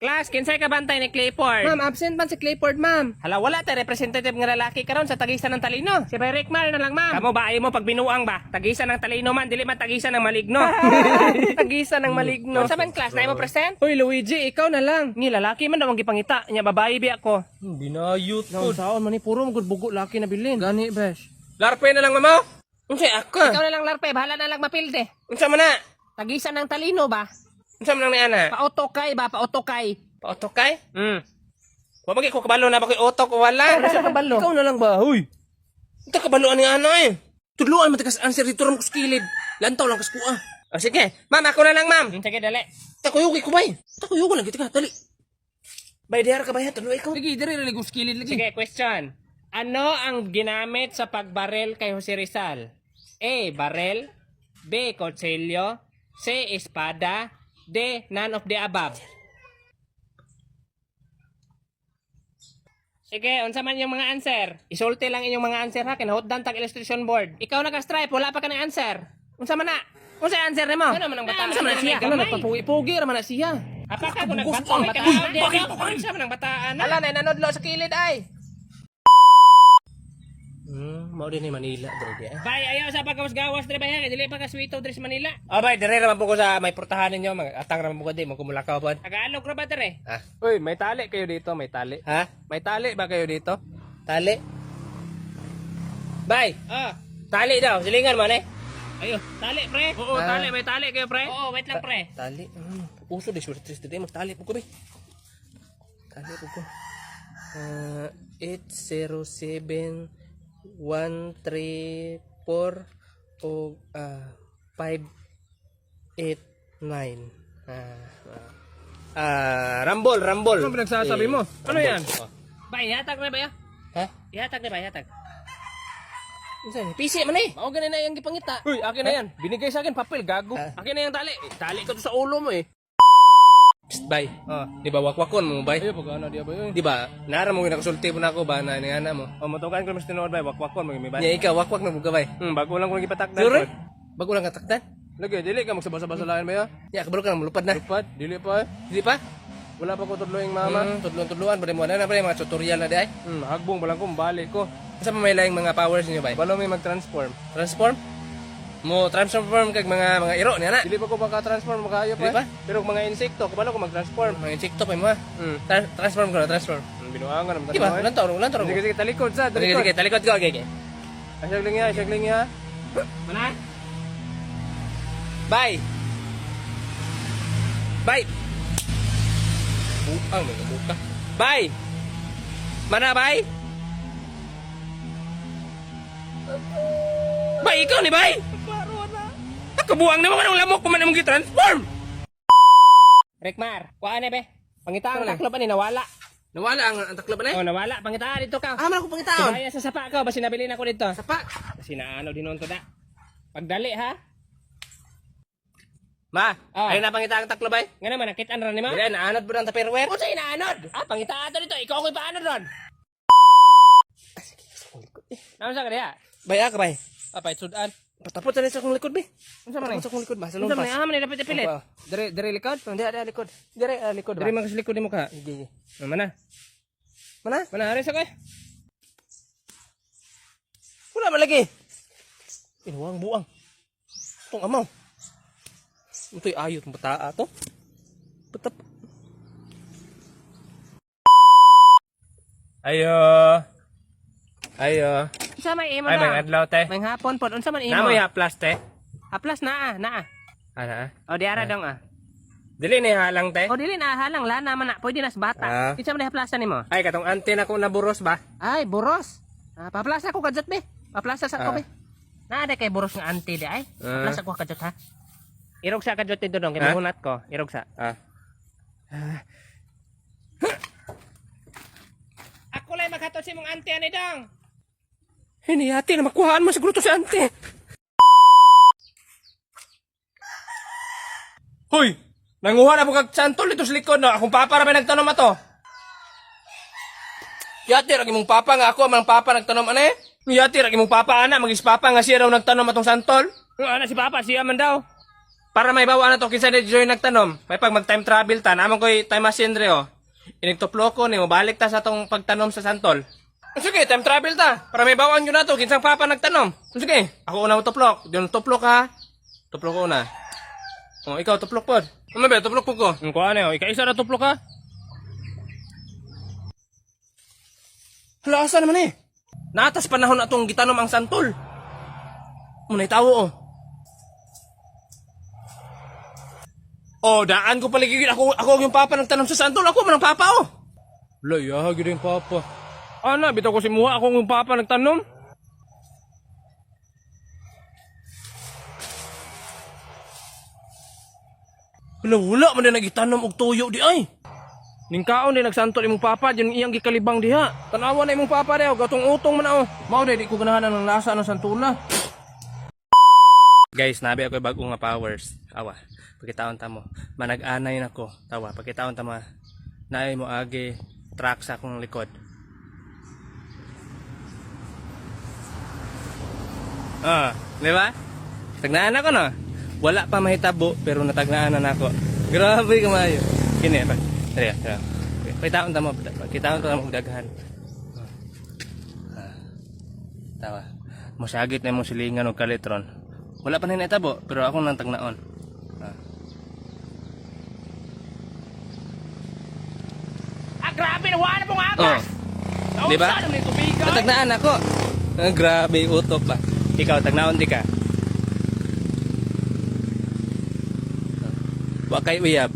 Class, kinsay ka bantay ni Clayford? Ma'am, absent man si Clayford, ma'am. Hala, wala tayo representative nga lalaki karon sa tagisan ng talino. Si Rick Mar na lang, ma'am. Kamo ba ayaw mo pag binuang ba? Tagisan ng talino man, dili man tagisan ng maligno. Tagisan ng maligno. Sa man class, na mo present? Hoy, Luigi, ikaw na lang. Ni lalaki man daw ang gipangita, nya babae bi ako. Binayot Naon saon man ni puro magud bugo laki na bilin. Gani, besh. Larpe na lang mama. Unsay ako? Ikaw na lang larpe, bahala na lang mapilde. Unsa man na? Tagisan ng talino ba? Unsa man lang ni ana? Paotokay ba, paotokay. Paotokay? Wa magi ko kabalo na ba koy otok o wala? Ano siya kabalo? Ikaw na lang ba? Hoy. Ito kabaloan ni ana eh. Tudluan man tagas answer dito ram ko skilid. Lantaw lang kas ko ah. O sige, Ma'am, ako na lang ma'am. sige dali. Takuyugi ko bay. Takuyugi lang kita dali. Bay dihar ka bay tudlo ikaw. Sige, dire na ligos kilid lagi. Sige, question. Ano ang ginamit sa pagbarel kay Jose Rizal? A. Barel. B. Kutsilyo. C. Espada. D. None of the above. Sige, unsa man yung mga answer? Isulti lang inyong mga answer ha, kinahutdan tag illustration board. Ikaw naka-stripe, wala pa ka ng answer. Unsa man na? Unsa answer nimo? Ano man ang bataan? Unsa man na siya? Ano nagpapugi-pugi raman na siya. Apaka ko nagbatong bataan. Unsa man ang bataan? Ala na nanodlo sa kilid ay. Mao din ni Manila dre di. Bay, ayaw sa pagkawas-gawas dre bay, dili pa ka sweet dress Manila. Ah bay, dire naman po ko sa may portahan ninyo, atang raman po ko di, magkumulakaw pod. Tagalog ra ba dre? Ah. Hoy, may tali kayo dito, may tali. Ha? May tali ba kayo dito? Tali. Bay, Ah, tali daw, silingan man eh. ayo, tali pre. Oo, tali, may tali kayo, pre. Oo, wait lang pre. Tali. Uso di sure triste di magtali po ko bay. Tali po ko. 807 134 o 589. Rambol. Ano pinagsasabi mo? Ano yan? Bay, ihatag na ba ya? Ha? Ihatag na ba, ihatag? Unsa? PC man eh. Mao ganun na yung gipangita. Uy, akin na yan. Binigay sa akin papel, gago. Akin na yung tali. Tali ko to sa ulo mo eh. Psst, bay. Ah. Di ba wakwakon mo bay? Ayo, pag ano, di ba yun? Di ba? Nara mo nakasulti po na ako ba na ni ana mo. O, matukan ko mas tinood ba? Wakwakon, may bay. Nya ikaw wakwak na mo ka bay. Bago lang ko ipatakdan. Sure? Bago lang kataktan. Lagi, dili ka magsabasa-basa lain ba ya? Nya kabalo ka na mulupad na. Lupad, dili pa eh. Di pa? Wala pa ko tudloing mama. Tudluan ba mo na mga tutorial na di ay. Hagbong balang ko, balik ko. Sa pa may laing mga powers niyo bay? Balo may mag-transform. Transform? Mo transform kag mga iro niya na. Dili pa ko maka-transform, makayo Dili pa. pa? Pero mga insekto, kabalo ko mag-transform. Mga insekto pa mo. Transform ko na, transform. Binuangan naman Di ba? Ulan to. Sige, sige, talikod sa, Sige, talikod. sige, talikod ko. Okay, okay. Asyag lang niya. Mana? Bye. Bye. Buang may buka. Bye. Mana bye? Bye, ikaw ni bye. Nakabuang naman anong lamok ko man mong gi-transform. Rekmar, kuha na be. Pangitaan Ano taklo pa ni nawala. Nawala ang takla ba na? Oh, nawala. Pangitaan dito ka. Man ako pangitaon. Kaya sa sapa ka, basi nabilin ako dito. Sapa. Basi na ano dinon to da. Pagdali ha. Ma, Ah. ayun na pangita ang takla bay. Nga naman nakitaan ra nimo. Dili na anod ba ang tupperware? Unsa inaanod? Ah, pangitaan to dito. Ikaw ko'y paano ron? Naman sa kaya? Baya ka bay. Apay sudan. Patapot na sa akong likod bay. Unsa man? Sa akong likod ba? Sa Unsa man? lumpas. Ah, man dapat pilit. Dire likod? Hindi, likod. Dire, likod Diri ba? man kasi likod mo ka. Sige. Mana? Mana? Mana aris ako eh. Wala man lagi. Inuwang buang. Itong amaw. Ito'y ayot ng bataa to. Patap. Ayo. Unsa may imo Ay, may na? adlaw te. May hapon pod. Unsa man imo? Namo ya plus te. Haplas na naa. Ana. O di ara dong ah. Dili ni halang te. O dili na halang la naman na. Pwede nas bata. Kinsa man haplasan nimo? Ay katong ante na ko naburos ba? Ay, boros. Paplasa ko kadjot be. Paplasa sa ko be. Naa kay boros nga auntie di ay. Paplasa ko kadjot ha. Irog sa kadjot dito dong, kay hunat ko. Irog sa. Ako lang maghatod si mong ante ani dong. Hiniyati na makuhaan mo siguro to si ante. Hoy! Nanguha na po kag santol dito sa likod no. Akong papa na may nagtanom ato. Yati ragi mong papa nga ako mang papa nagtanom ane. Yati ragi mong papa ana magis papa nga siya raw nagtanom atong santol. Ano si Papa, siya man daw. Para may bawa na to kinsa ni Joy nagtanom. May pag mag time travel ta, namon koy time machine re oh. Inigtuplo ko ni mo balik ta sa tong pagtanom sa santol. Sige, time travel ta. Para may bawaan yun na to kinsang papa nagtanom. Sige, ako una mo tuplok. Diyon tuplok ha. Tuplok ko una. Oh, ikaw tuplok pod. Ano ba, tuplok po ko. Ang kuha na, ika-isa na tuplok ha. Hala, asa naman eh. Natas panahon na itong gitanom ang santol. Muna'y tawo oh. Oh, daan ko paligid. Ako yung papa nagtanom sa santol. Ako man ang papa oh. Hala, yahagi din papa. Ana, bitaw ko si Muha. Ako yung papa nagtanom. Wala man na nagitanom og tuyo di ay. Ning kaon din nagsantol imong papa diyan iyang gikalibang diha. Tanawa na imong papa daw gatong utong man oh. Mao di ko ganahan ng lasa ng santula. Guys, nabi ako bag-o nga powers. Awa, pagkitaon ta mo. Manag-anay nako. Tawa, pagkitaon ta ma. Naay mo agi track sa akong likod. Di ba? Tagnaan ako no. Wala pa mahitabo pero natagnaan na ako. Grabe kamayo. Kini pa. Dali. Pagkitaon ta mo, pagkitaon ta mo daghan. Tawa. Mosagit na imong silingan og kalitron. Wala pa na hitabo pero ako nang tagnaon. Grabe na wala pong abas. Di ba? Natagnaan ako. Grabe utok ba. Ikaw tagnaon di ka. Wa kay uyab.